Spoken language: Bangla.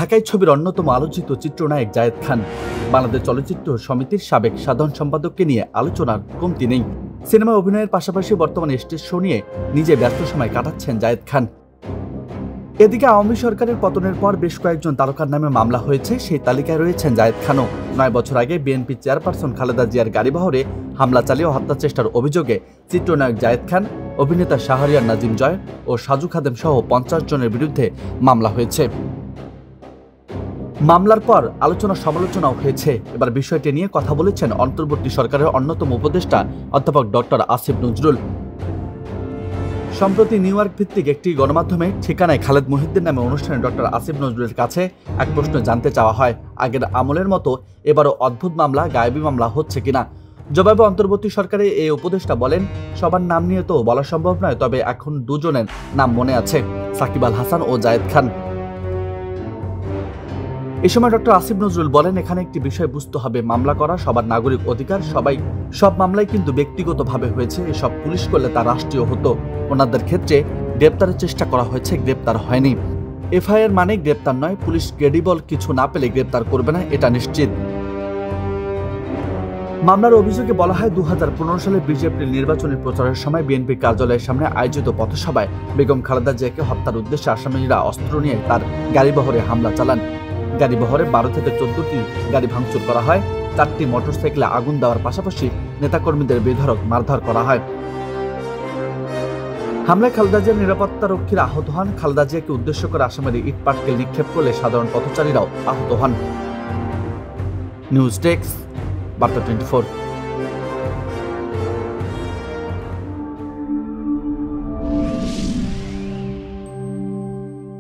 ঢাকায় ছবির অন্যতম আলোচিত চিত্রনায়ক জায়েদ খান বাংলাদেশ চলচ্চিত্র সমিতির সাবেক সাধারণ সম্পাদককে নিয়ে আলোচনার কমতি নেই। সিনেমা অভিনয়ের পাশাপাশি বর্তমানে স্টেজ শো নিয়ে নিজে ব্যস্ত সময় কাটাচ্ছেন জায়েদ খান। এদিকে আওয়ামী সরকারের পতনের পর বেশ কয়েকজন তারকার নামে মামলা হয়েছে, সেই তালিকায় রয়েছেন জায়েদ খানও। 9 বছর আগে বিএনপি চেয়ারপারসন খালেদা জিয়ার গাড়িবহরে হামলা চালিয়ে হত্যা চেষ্টার অভিযোগে চিত্রনায়ক জায়েদ খান, অভিনেতা শাহরিয়ার নাজিম জয় ও সাজু খাদেম সহ 50 জনের বিরুদ্ধে মামলা হয়েছে। মামলার পর আলোচনা সমালোচনাও হয়েছে। এবার বিষয়টি নিয়ে কথা বলেছেন অন্তর্বর্তী সরকারের অন্যতম উপদেষ্টা অধ্যাপক ডক্টর আসিফ নজরুল। সম্প্রতি নিউ ইয়র্ক ভিত্তিক একটি গণমাধ্যমে ঠিকানায় খালেদ মহিউদ্দিন নামে অনুষ্ঠানে ডক্টর আসিফ নজরুলের কাছে এক প্রশ্ন জানতে চাওয়া হয়, আগের আমলের মতো এবারও অদ্ভুত মামলা, গায়েবী মামলা হচ্ছে কিনা। জবাবে অন্তর্বর্তী সরকারের এই উপদেষ্টা বলেন, সবার নাম নিয়ে তো বলা সম্ভব নয়, তবে এখন দুজনের নাম মনে আছে, সাকিব আল হাসান ও জায়েদ খান। এ সময় ডক্টর আসিফ নজরুল বলেন, এখানে একটি বিষয় বুঝতে হবে, মামলা করা সবার নাগরিক অধিকার, সব মামলাই কিন্তু ব্যক্তিগতভাবে হয়েছে। এসব পুলিশ করলে তা রাষ্ট্রীয় হতো। ওনাদের ক্ষেত্রে গ্রেপ্তারের চেষ্টা করা হয়েছে, গ্রেপ্তার হয়নি। এফআইআর মানে গ্রেপ্তার নয়, পুলিশ ক্রেডিবল কিছু না পেলে গ্রেপ্তার করবে না, এটা নিশ্চিত। মামলার অভিযোগে বলা হয়, 2015 সালে 20 এপ্রিল নির্বাচনী প্রচারের সময় বিএনপি কার্যালয়ের সামনে আয়োজিত পথসভায় বেগম খালেদা জিয়াকে হত্যার উদ্দেশ্যে আসামিরা অস্ত্র নিয়ে তার গাড়িবহরে হামলা চালান। গাড়িবহরে 12 থেকে 14টি গাড়ি ভাঙচুর করা হয়। 4টি মোটরসাইকেলে আগুন দেওয়ার পাশাপাশি নেতাকর্মীদের বেধড়ক মারধর করা হয়। হামলায় খালেদা জিয়ার নিরাপত্তারক্ষীরা আহত হন। খালেদা জিয়াকে উদ্দেশ্য করে আসামিরা ইট পাটকেল নিক্ষেপ করলে সাধারণ পথচারীরাও আহত হন। নিউজ ডেস্ক, বার্তা 24।